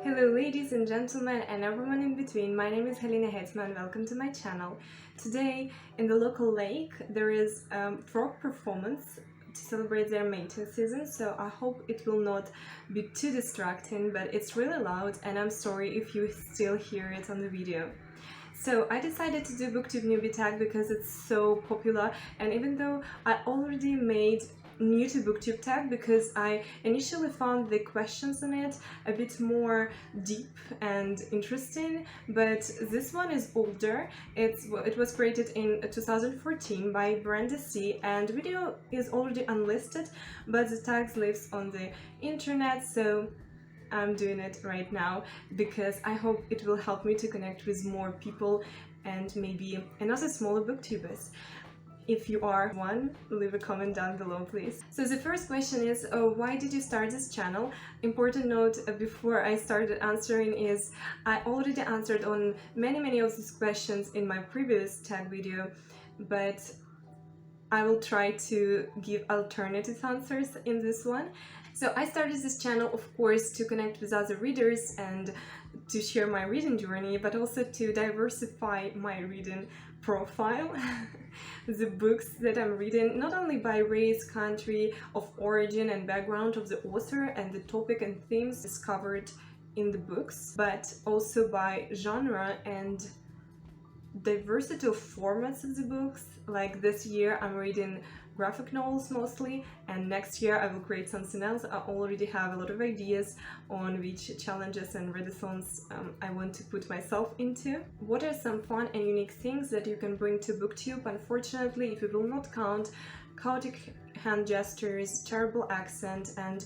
Hello ladies and gentlemen and everyone in between, my name is Halina and welcome to my channel. Today in the local lake there is a frog performance to celebrate their mating season, so I hope it will not be too distracting, but it's really loud and I'm sorry if you still hear it on the video. So I decided to do BOOKTUBE newbie tag because it's so popular, and even though I already made new to BOOKTUBE tag because I initially found the questions in it a bit more deep and interesting, but this one is older. It was created in 2014 by 𝓫𝓸𝓸𝓸𝓴𝓼 and video is already unlisted, but the tags lives on the internet, so I'm doing it right now because I hope it will help me to connect with more people and maybe another smaller booktubers. If you are one, leave a comment down below please. So the first question is, why did you start this channel? Important note before I started answering is I already answered on many of these questions in my previous tag video, but I will try to give alternative answers in this one. So I started this channel, of course, to connect with other readers and to share my reading journey, but also to diversify my reading profile. The books that I'm reading, not only by race, country of origin and background of the author and the topic and themes discovered in the books, but also by genre and diversity of formats of the books. Like this year I'm reading graphic novels mostly, and next year I will create something else. I already have a lot of ideas on which challenges and readathons I want to put myself into. What are some fun and unique things that you can bring to BookTube? Unfortunately, if you will not count chaotic hand gestures, terrible accent, and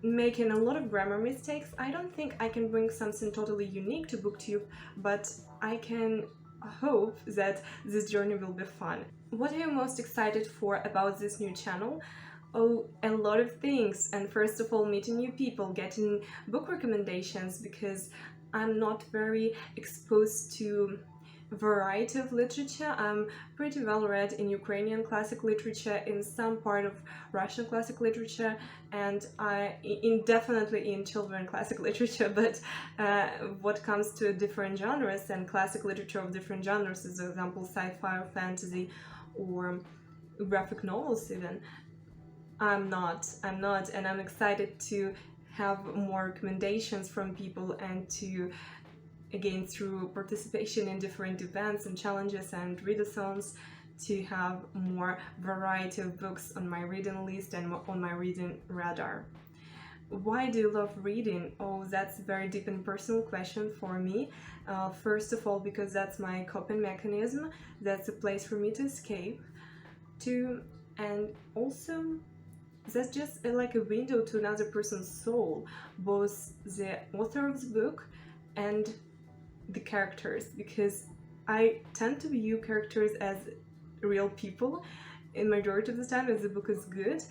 making a lot of grammar mistakes, I don't think I can bring something totally unique to BookTube, but I can hope that this journey will be fun. What are you most excited for about this new channel? Oh, a lot of things, and first of all, meeting new people, getting book recommendations, because I'm not very exposed to variety of literature. I'm pretty well read in Ukrainian classic literature, in some part of Russian classic literature, and definitely in children classic literature, but what comes to different genres and classic literature of different genres, for example sci-fi or fantasy or graphic novels even, I'm not, and I'm excited to have more recommendations from people and to, again, through participation in different events and challenges and readathons, to have more variety of books on my reading list and on my reading radar. Why do you love reading? Oh, that's a very deep and personal question for me. First of all, because that's my coping mechanism, that's a place for me to escape to, and also that's just like a window to another person's soul, both the author of the book and the characters, because I tend to view characters as real people in majority of the time if the book is good.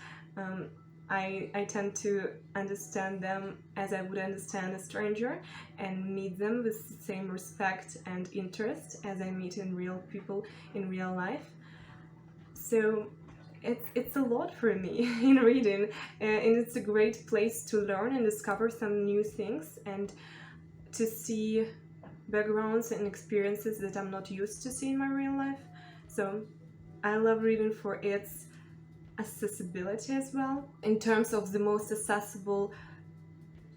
I tend to understand them as I would understand a stranger and meet them with the same respect and interest as I meet in real people in real life. So it's a lot for me in reading, and it's a great place to learn and discover some new things and to see backgrounds and experiences that I'm not used to seeing in my real life. So I love reading for its accessibility as well. In terms of the most accessible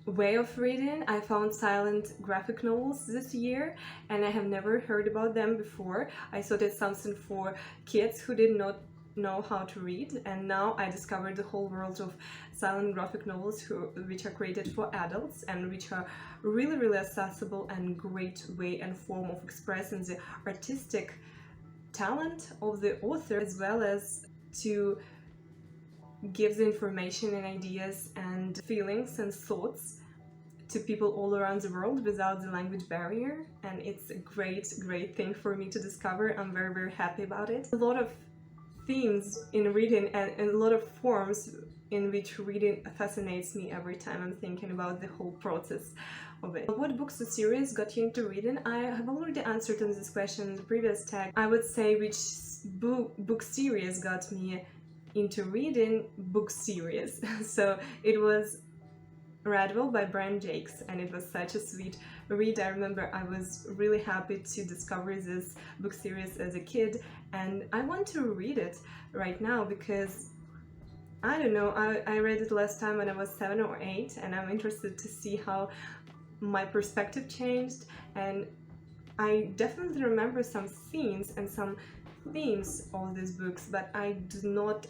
way of reading, I found silent graphic novels this year, and I have never heard about them before. I thought it's something for kids who did not know how to read, and now I discovered the whole world of silent graphic novels which are created for adults and which are really accessible and great way and form of expressing the artistic talent of the author, as well as to give the information and ideas and feelings and thoughts to people all around the world without the language barrier, and it's a great thing for me to discover. I'm very happy about it. A lot of themes in reading and a lot of forms in which reading fascinates me every time I'm thinking about the whole process of it. What books or series got you into reading? I have already answered on this question in the previous tag. I would say which book series got me into reading book series. So it was Redwall by Jacques, and it was such a sweet read. I remember I was really happy to discover this book series as a kid, and I want to read it right now because I don't know, I read it last time when I was 7 or 8, and I'm interested to see how my perspective changed, and I definitely remember some scenes and some themes of these books, but I do not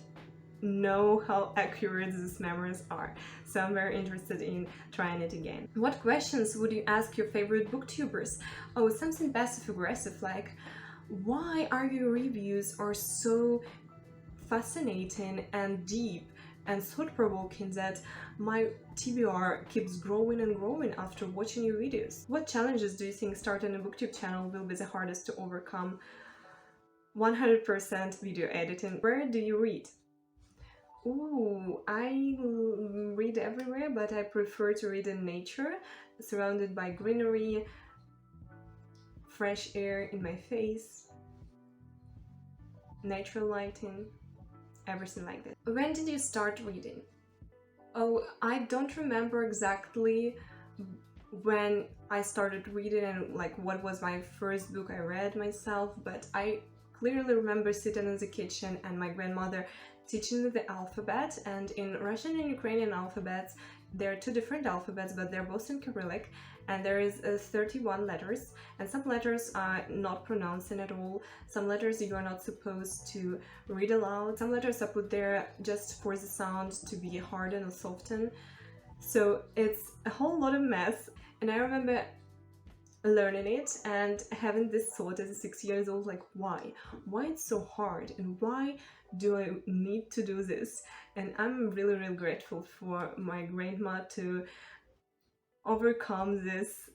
know how accurate these memories are, so I'm very interested in trying it again. What questions would you ask your favorite booktubers? Oh, something passive-aggressive like, why are your reviews are so fascinating and deep and thought-provoking that my TBR keeps growing and growing after watching your videos? What challenges do you think starting a booktube channel will be the hardest to overcome? 100% video editing. Where do you read? Ooh, I read everywhere, but I prefer to read in nature, surrounded by greenery, fresh air in my face, natural lighting, everything like that. When did you start reading? Oh, I don't remember exactly when I started reading and like what was my first book I read myself, but I clearly remember sitting in the kitchen and my grandmother teaching me the alphabet, and in Russian and Ukrainian alphabets there are two different alphabets, but they're both in Cyrillic, and there is 31 letters, and some letters are not pronouncing at all, some letters you are not supposed to read aloud, some letters are put there just for the sound to be hardened or softened, so it's a whole lot of mess. And I remember learning it and having this thought as a 6 years old, like why it's so hard and why do I need to do this? And I'm really grateful for my grandma to overcome this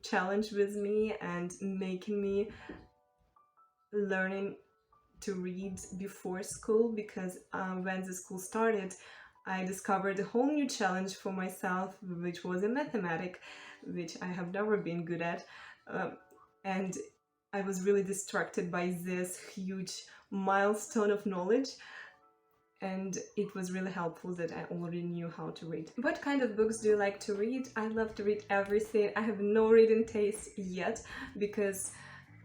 challenge with me and making me learning to read before school, because when the school started I discovered a whole new challenge for myself, which was in mathematics, which I have never been good at, and I was really distracted by this huge milestone of knowledge, and it was really helpful that I already knew how to read. What kind of books do you like to read? I love to read everything. I have no reading taste yet because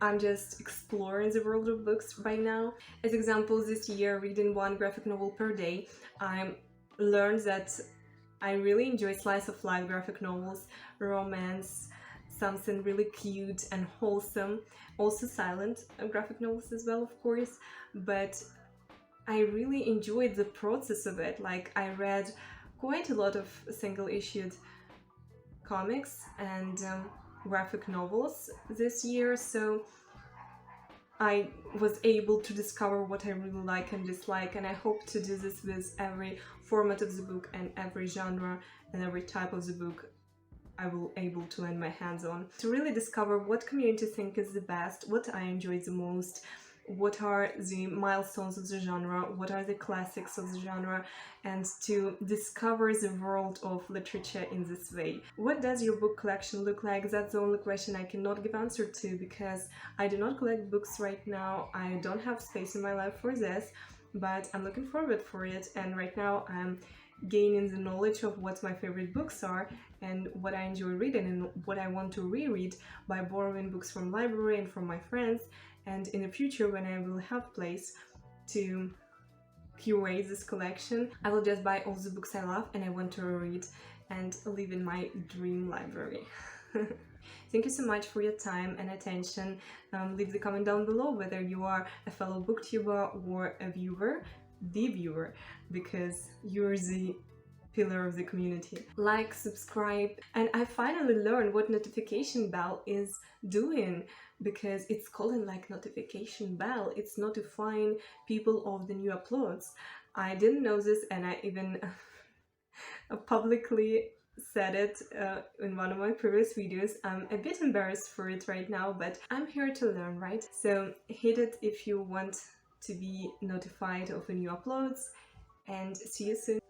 I'm just exploring the world of books right now. As example, this year, reading one graphic novel per day, I learned that I really enjoy slice of life graphic novels, romance, something really cute and wholesome, also silent graphic novels as well, of course, but I really enjoyed the process of it. Like, I read quite a lot of single-issued comics and graphic novels this year, so I was able to discover what I really like and dislike, and I hope to do this with every format of the book and every genre and every type of the book I will able to lay my hands on, to really discover what community think is the best, what I enjoy the most, what are the milestones of the genre, what are the classics of the genre, and to discover the world of literature in this way. What does your book collection look like? That's the only question I cannot give answer to, because I do not collect books right now. I don't have space in my life for this, but I'm looking forward for it, and right now I'm gaining the knowledge of what my favorite books are and what I enjoy reading and what I want to reread by borrowing books from library and from my friends. And in the future, when I will have place to curate this collection, I will just buy all the books I love and I want to read and live in my dream library. Thank you so much for your time and attention. Leave the comment down below whether you are a fellow booktuber or a viewer, the viewer, because you're the pillar of the community. Like, subscribe, and I finally learned what notification bell is doing, because it's calling like notification bell. It's notifying people of the new uploads. I didn't know this, and I even publicly said it in one of my previous videos. I'm a bit embarrassed for it right now, but I'm here to learn, right? So hit it if you want to be notified of the new uploads, and see you soon.